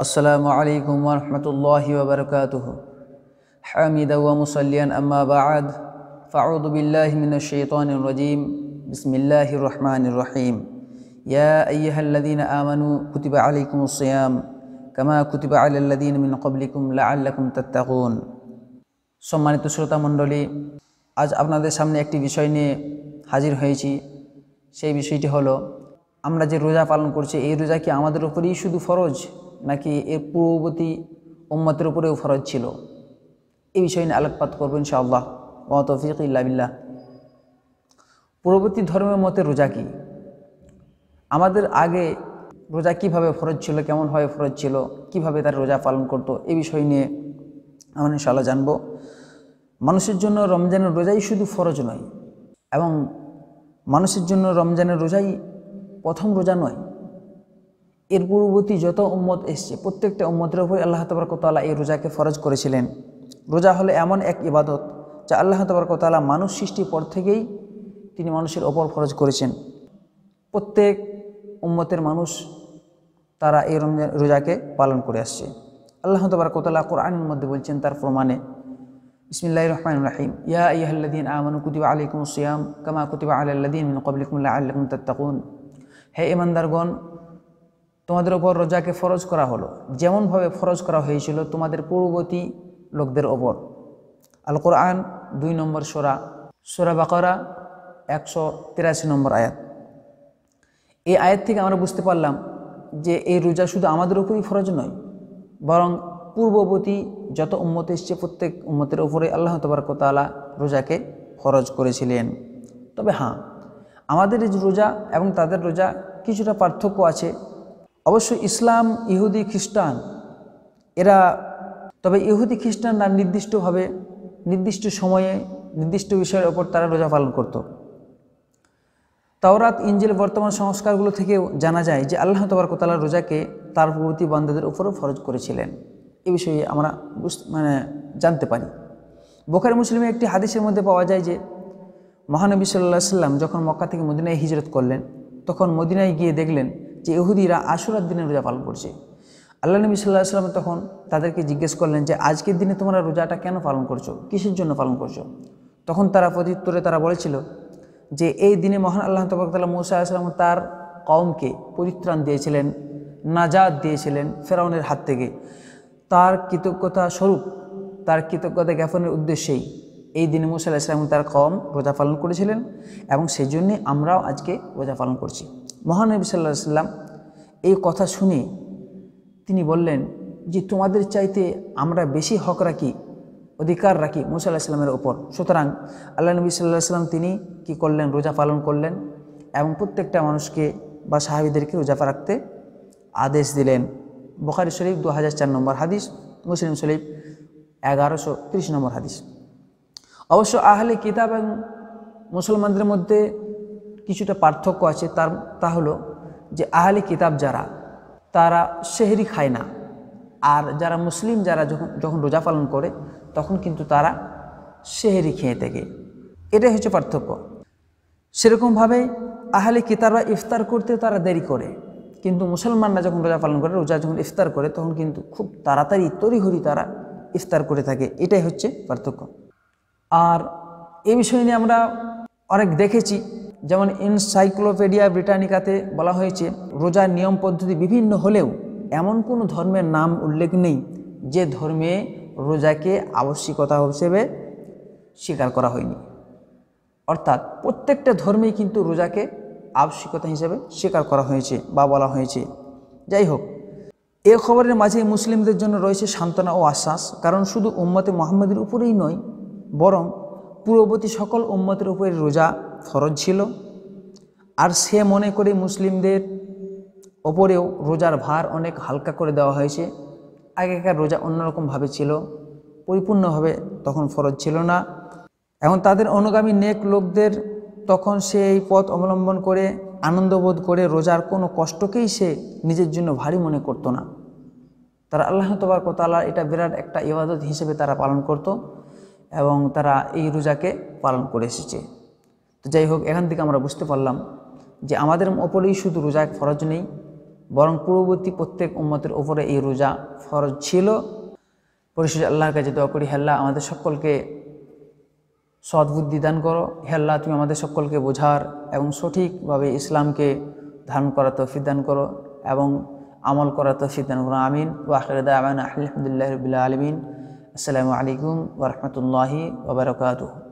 अस्सलामु अलैकुम व रहमतुल्लाहि व बरकातुहु। हामिदन व मुसल्लियन अम्मा बअद फ़अऊज़ु बिल्लाहि मिनश शैतानिर रजीम। बिस्मिल्लाहिर रहमानिर रहीम। या अय्युहल्लज़ीना आमनू कुतिबा अलैकुमुस सियाम कामा कुतिबा अलल्लज़ीना मिन क़ब्लिकुम लअल्लकुम तत्ताक़ून। सम्मानित श्रोता मण्डली, आज আপনাদের সামনে একটি বিষয় নিয়ে হাজির হয়েছি। সেই বিষয়টি হলো, আমরা যে রোজা পালন করছি, এই রোজা কি আমাদের উপরেই শুধু ফরজ নাকি এর পূর্ববর্তী উম্মতের উপরেও ফরজ ছিল? এই বিষয় নিয়ে আলোকপাত করব ইনশাআল্লাহ। ওয়া তৌফিক ইল্লা বিল্লাহ। পূর্ববর্তী ধর্মের মতে রোজা কি? আমাদের আগে রোজা কিভাবে ফরজ ছিল, কেমনভাবে ফরজ ছিল, কিভাবে তার রোজা পালন করত, এই বিষয় নিয়ে আমরা ইনশাআল্লাহ জানব। মানুষের জন্য রমজানের রোজাই শুধু ফরজ নয়, এবং মানুষের জন্য রমজানের রোজাই প্রথম রোজা নয়। এর পূর্ববর্তী যত উম্মত এসছে, প্রত্যেকটা উম্মতের উপরে আল্লাহ তাবারক ওয়া তাআলা এই রোজাকে ফরজ করেছিলেন। রোজা হলো এমন এক ইবাদত যা আল্লাহ তাবারক ওয়া তাআলা মানুষ সৃষ্টির পর থেকেই তিনি মানুষের ওপর ফরজ করেছেন। প্রত্যেক উম্মতের মানুষ তারা এই রোজাকে পালন করে আসছে। আল্লাহ তাবারক ওয়া তাআলা কোরআনের মধ্যে বলছেন তার প্রমাণে, বিসমিল্লাহির রহমানির রহিম। ইয়া আইয়ুহাল্লাযীনা আমানু কুতিবা আলাইকুমুস সিয়াম কামা কুতিবা আলাল্লাযীনা মিন ক্বাবলিকুম লাআল্লাকুম তাত্তাকুন। হে ঈমানদারগণ, তোমাদের উপর রোজাকে ফরজ করা হলো যেমনভাবে ফরজ করা হয়েছিল তোমাদের পূর্ববর্তী লোকদের ওপর। আল কোরআন 2 নম্বর সূরা বাকারা 183 নম্বর আয়াত। এই আয়াত থেকে আমরা বুঝতে পারলাম যে এই রোজা শুধু আমাদের উপরই ফরজ নয়, বরং পূর্ববর্তী যত উম্মত এসছে প্রত্যেক উম্মতের উপরে আল্লাহ তাবারক ওয়া তাআলা রোজাকে ফরজ করেছিলেন। তবে হ্যাঁ, আমাদের এই রোজা এবং তাদের রোজা কিছুটা পার্থক্য আছে। অবশ্য ইসলাম, ইহুদি, খ্রিস্টান এরা, তবে ইহুদি খ্রিস্টানরা নির্দিষ্টভাবে নির্দিষ্ট সময়ে নির্দিষ্ট বিষয়ের ওপর তারা রোজা পালন করত। তাওরাত, ইনজিল, বর্তমান সংস্কারগুলো থেকেও জানা যায় যে আল্লাহ তাবারক ওয়া তাআলা রোজাকে তার পূর্ববর্তী বান্দাদের উপরও ফরজ করেছিলেন। এই বিষয়ে আমরা জানতে পারি। বুখারী মুসলিমে একটি হাদিসের মধ্যে পাওয়া যায় যে মহানবী সাল্লাল্লাহু আলাইহি সাল্লাম যখন মক্কা থেকে মদিনায় হিজরত করলেন, তখন মদিনায় গিয়ে দেখলেন যে ইহুদিরা আশুরার দিনে রোজা পালন করছে। আল্লাহ নবী সাল্লাল্লাহু আলাইহি সাল্লাম তখন তাদেরকে জিজ্ঞেস করলেন যে আজকের দিনে তোমরা রোজাটা কেন পালন করছো, কিসের জন্য পালন করছো? তখন তারা প্রত্যুত্তরে তারা বলেছিল যে এই দিনে মহান আল্লাহ তাবারক ওয়া তাআলা মূসা আলাইহিস সালাম তার কওমকে পরিত্রাণ দিয়েছিলেন, নাজাত দিয়েছিলেন ফেরাউনের হাত থেকে। তার কৃতজ্ঞতা স্বরূপ, তার কৃতজ্ঞতা জ্ঞাপনের উদ্দেশ্যেই এই দিনে মূসা আলাইহিস সালাম তার কওম রোজা পালন করেছিলেন, এবং সেই জন্যে আমরাও আজকে রোজা পালন করছি। মহানবী সাল্লাল্লাহু আলাইহি সাল্লাম এই কথা শুনে তিনি বললেন যে তোমাদের চাইতে আমরা বেশি হক রাখি, অধিকার রাখি মূসা আলাইহিস সালামের ওপর। সুতরাং আল্লাহ নবী সাল্লাল্লাহু আলাইহি সাল্লাম তিনি কি করলেন, রোজা পালন করলেন এবং প্রত্যেকটা মানুষকে বা সাহাবীদেরকে রোজা রাখতে আদেশ দিলেন। বুখারী শরীফ 2004 নম্বর হাদিস, মুসলিম শরীফ 1130 নম্বর হাদিস। অবশ্য আহলে কিতাব এবং মুসলমানদের মধ্যে কিছুটা পার্থক্য আছে। তা হলো যে আহলে কিতাব যারা, তারা সেহরি খায় না, আর যারা মুসলিম যারা যখন রোজা পালন করে তখন কিন্তু তারা সেহরি খেয়ে থাকে। এটাই হচ্ছে পার্থক্য। সেরকমভাবে আহলে কিতাবরা ইফতার করতে তারা দেরি করে, কিন্তু মুসলমানরা যখন রোজা পালন করে, রোজা যখন ইফতার করে তখন কিন্তু খুব তাড়াতাড়ি তড়িঘড়ি তারা ইফতার করে থাকে। এটাই হচ্ছে পার্থক্য। আর এই বিষয় নিয়ে আমরা অনেক দেখেছি, যেমন এনসাইক্লোপিডিয়া ব্রিটানিকাতে বলা হয়েছে রোজার নিয়ম পদ্ধতি বিভিন্ন হলেও এমন কোনো ধর্মের নাম উল্লেখ নেই যে ধর্মে রোজাকে আবশ্যিকতা হিসেবে স্বীকার করা হয়নি। অর্থাৎ প্রত্যেকটা ধর্মেই কিন্তু রোজাকে আবশ্যিকতা হিসেবে স্বীকার করা হয়েছে বা বলা হয়েছে। যাই হোক, এ খবরের মাঝে মুসলিমদের জন্য রয়েছে সান্ত্বনা ও আশ্বাস, কারণ শুধু উম্মতে মুহাম্মাদের উপরেই নয়, বরং পূর্ববর্তী সকল উম্মতের উপরে রোজা ফরজ ছিল। আর সে মনে করে মুসলিমদের ওপরেও রোজার ভার অনেক হালকা করে দেওয়া হয়েছে। আগেকার রোজা অন্যরকমভাবে ছিল, পরিপূর্ণভাবে তখন ফরজ ছিল না। এখন তাদের অনুগামী নেক লোকদের তখন সেই পথ অবলম্বন করে আনন্দবোধ করে রোজার কোনো কষ্টকেই সে নিজের জন্য ভারী মনে করত না। তারা আল্লাহ তাবারক ওয়া তাআলা এটা বিরাট একটা ইবাদত হিসেবে তারা পালন করত, এবং তারা এই রোজাকে পালন করে এসেছে। তো যাই হোক, এখান থেকে আমরা বুঝতে পারলাম যে আমাদের ওপরেই শুধু রোজা ফরজ নেই, বরং পূর্ববর্তী প্রত্যেক উম্মতের উপরে এই রোজা ফরজ ছিল। পরিশেষে আল্লাহর কাছে দোয়া করি, হে আল্লাহ আমাদের সকলকে সদ্বুদ্ধি দান করো, হে আল্লাহ তুমি আমাদের সকলকে বোঝার এবং সঠিকভাবে ইসলামকে ধারণ করার তৌফিক দান করো এবং আমল করার তৌফিক দান করো। আমিন। ওয়া আখিরু দাওয়ানা আলহামদুলিল্লাহি রাব্বিল আলামিন। আসসালামু আলাইকুম ওয়া রাহমাতুল্লাহি ওয়া বারাকাতুহু।